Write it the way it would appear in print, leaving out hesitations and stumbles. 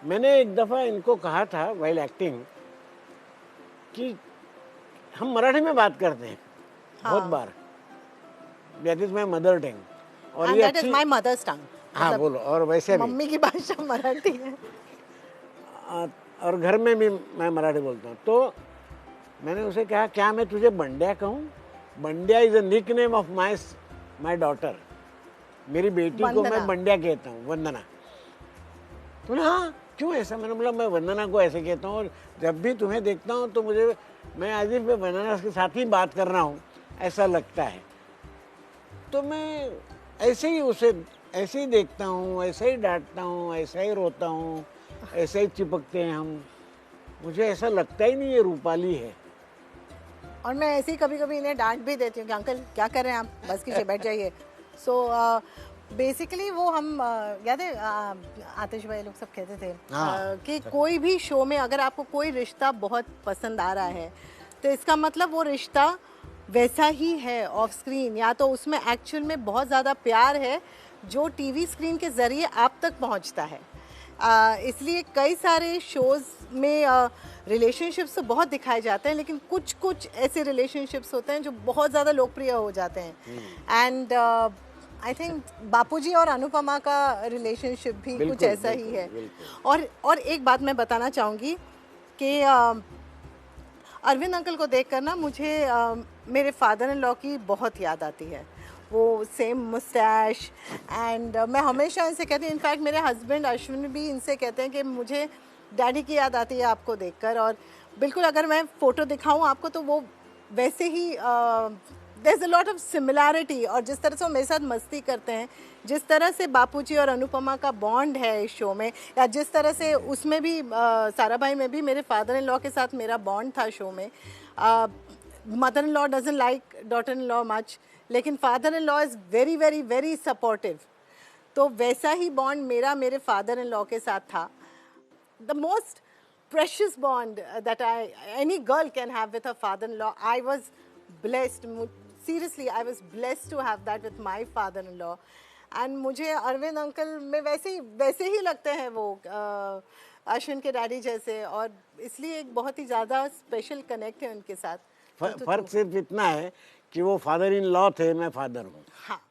मैंने एक दफ़ा इनको कहा था वाइल एक्टिंग कि हम मराठी में बात करते हैं बहुत बार, that is my mother tongue, और एंड ये दैट इज अच्छी, माय मदर्स टंग। हाँ बोलो, और वैसे भी मम्मी की भाषा मराठी है। और घर में भी मैं मराठी बोलता हूँ। तो मैंने उसे कहा क्या मैं तुझे बंड्या कहूँ? Bandya is a nickname of my daughter, मेरी बेटी को मैं वंदना। बंड्या कहता हूँ, वंदना। तो ना हाँ क्यों ऐसा? मैंने बोला मैं वंदना को ऐसे कहता हूँ, और जब भी तुम्हें देखता हूँ तो मुझे, मैं आज मैं वंदना के साथ ही बात कर रहा हूँ ऐसा लगता है। तो मैं ऐसे ही उसे ऐसे ही देखता हूँ, ऐसे ही डांटता हूँ, ऐसा ही रोता हूँ, ऐसे ही चिपकते हैं हम, मुझे ऐसा लगता ही नहीं ये रूपाली है। और मैं ऐसे ही कभी कभी इन्हें डांट भी देती हूँ कि अंकल क्या कर रहे हैं आप, बस कीजिए बैठ जाइए। सो बेसिकली वो हम याद है आतिश भाई लोग सब कहते थे कि कोई भी शो में अगर आपको कोई रिश्ता बहुत पसंद आ रहा है तो इसका मतलब वो रिश्ता वैसा ही है ऑफ स्क्रीन, या तो उसमें एक्चुअल में बहुत ज़्यादा प्यार है जो टीवी स्क्रीन के ज़रिए आप तक पहुंचता है। इसलिए कई सारे शोज़ में रिलेशनशिप्स तो बहुत दिखाए जाते हैं, लेकिन कुछ कुछ ऐसे रिलेशनशिप्स होते हैं जो बहुत ज़्यादा लोकप्रिय हो जाते हैं। एंड आई थिंक बापूजी और अनुपमा का रिलेशनशिप भी कुछ ऐसा ही है। और एक बात मैं बताना चाहूँगी कि अरविंद अंकल को देखकर ना मुझे मेरे फादर इन लॉ की बहुत याद आती है, वो सेम मुस्टैश। एंड मैं हमेशा इनसे कहती हूँ, इनफैक्ट मेरे हस्बैंड अश्विन भी इनसे कहते हैं कि मुझे डैडी की याद आती है आपको देखकर। और बिल्कुल अगर मैं फ़ोटो दिखाऊँ आपको तो वो वैसे ही there is a lot of similarity. और जिस तरह से वो मेरे साथ मस्ती करते हैं, जिस तरह से बापूजी और अनुपमा का बॉन्ड है इस शो में, या जिस तरह से उसमें भी सारा भाई में भी मेरे फादर इन लॉ के साथ मेरा बॉन्ड था शो में। Mother in law doesn't like daughter in law much, लेकिन father in law is very very very supportive. तो वैसा ही बॉन्ड मेरा मेरे फादर इन लॉ के साथ था। The most precious bond that any girl can have with her father-in-law. I was blessed. Seriously, I was blessed to have that with my father-in-law. And मुझे Arvind uncle में वैसे ही लगते हैं वो अश्विन के डैडी जैसे, और इसलिए एक बहुत ही ज़्यादा स्पेशल कनेक्ट है उनके साथ। फर्क सिर्फ इतना है कि वो फादर इन लॉ थे, मैं फादर हूँ। हाँ।